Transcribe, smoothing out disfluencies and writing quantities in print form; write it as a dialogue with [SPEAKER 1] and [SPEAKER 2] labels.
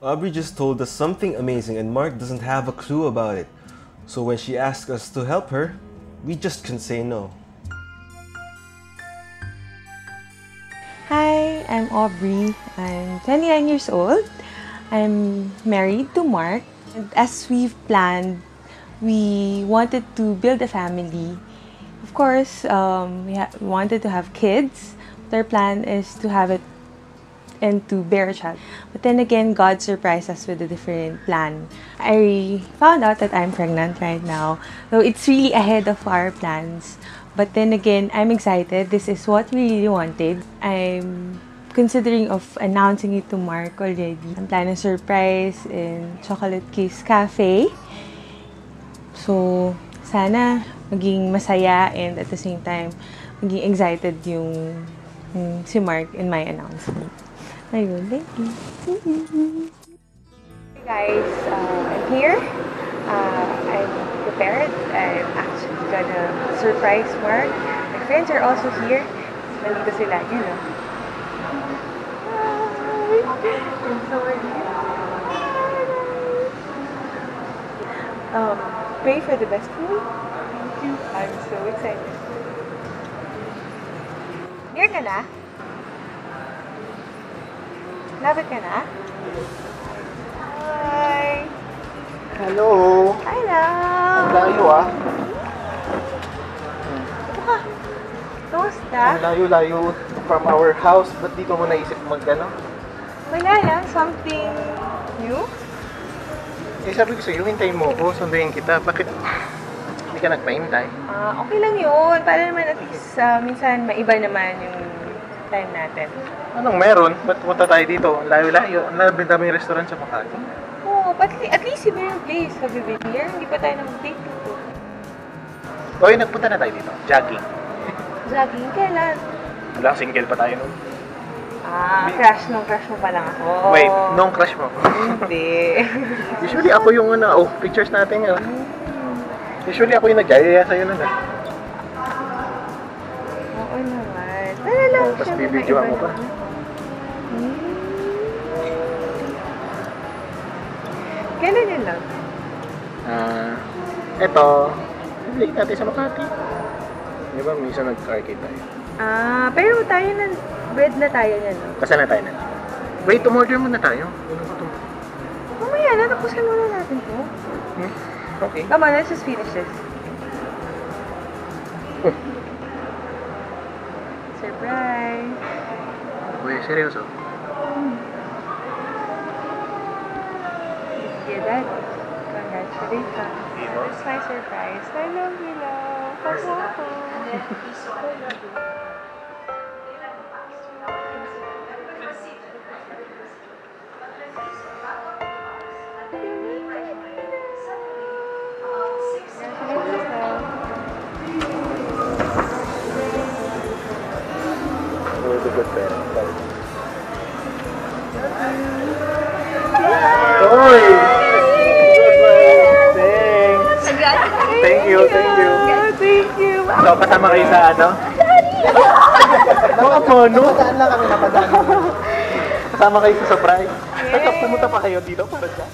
[SPEAKER 1] Aubrey just told us something amazing and Mark doesn't have a clue about it. So when she asked us to help her, we just couldn't say no.
[SPEAKER 2] Hi, I'm Aubrey. I'm 29 years old. I'm married to Mark. And as we've planned, we wanted to build a family. Of course, we wanted to have kids. Their plan is to have it and to bear a child. But then again, God surprised us with a different plan. I found out that I'm pregnant right now. So it's really ahead of our plans. But then again, I'm excited. This is what we really wanted. I'm considering of announcing it to Mark already. I'm planning a surprise in Chocolate Kiss Cafe. So, sana maging masaya and at the same time, maging excited yung si Mark in my announcement. Ayun, thank you. Hey guys, I'm here. I'm prepared. I'm actually gonna surprise Mark. My friends are also here. Nandito sila, yun o. I'm so pray for the best for me. Thank you. I'm so excited. Here ka na? Lapit ka na? Hi!
[SPEAKER 3] Hello!
[SPEAKER 2] Hello!
[SPEAKER 3] Ang layo ah.
[SPEAKER 2] Ito ka. Kamusta?
[SPEAKER 3] Ang layo-layo from our house. Ba't dito mo naisip mag-ano?
[SPEAKER 2] Wala lang. Something new?
[SPEAKER 3] Eh sabi ko sa'yo, hintayin mo ako. Sunduin kita. Bakit hindi ka nagpahintay?
[SPEAKER 2] Okay lang yun. Para naman at least minsan maiba naman yung time natin.
[SPEAKER 3] Anong meron? Ba't pumunta tayo dito? Ang layo-layo. Ang dami yung restaurant sa Makati.
[SPEAKER 2] Oo, but at least iba yung place. Sabi Villar, hindi pa tayo nag-date dito.
[SPEAKER 3] Oy, nagpunta na tayo dito. Jogging.
[SPEAKER 2] Jogging? Kailan?
[SPEAKER 3] Wala, single pa tayo nun.
[SPEAKER 2] Crush mo pa lang ako.
[SPEAKER 3] Wait, nung crush mo?
[SPEAKER 2] Hindi.
[SPEAKER 3] Usually ako yung pictures natin yun. Usually ako yung nagyayaya sa'yo nun ah.
[SPEAKER 2] Oo naman. Tara lang siya.
[SPEAKER 3] Tapos bibidyoan mo pa.
[SPEAKER 2] Kailan yun lang?
[SPEAKER 3] Eto, balik natin sa Makati. Di ba, minsan nag-arcade tayo.
[SPEAKER 2] Pero tayo na, bed na tayo niyan, no?
[SPEAKER 3] Kasi na tayo na. Wait, tumorder muna tayo. Ano ba ito?
[SPEAKER 2] Mamaya na, tapusin muna natin to.
[SPEAKER 3] Okay.
[SPEAKER 2] Come on, let's just finish this. Surprise!
[SPEAKER 3] Uy, seryoso?
[SPEAKER 2] Dear Dad, congratulations. That's my surprise. I love you, love. Pasa ako.
[SPEAKER 3] You're the good parent. Oy! Thanks! Thank you, thank you.
[SPEAKER 2] Thank you.
[SPEAKER 3] So, kasama kayo sa ano? Nakapono? Napadaan lang kami, napadaan. Kasama kayo sa surprise. Tapos pumunta pa kayo dito para dyan.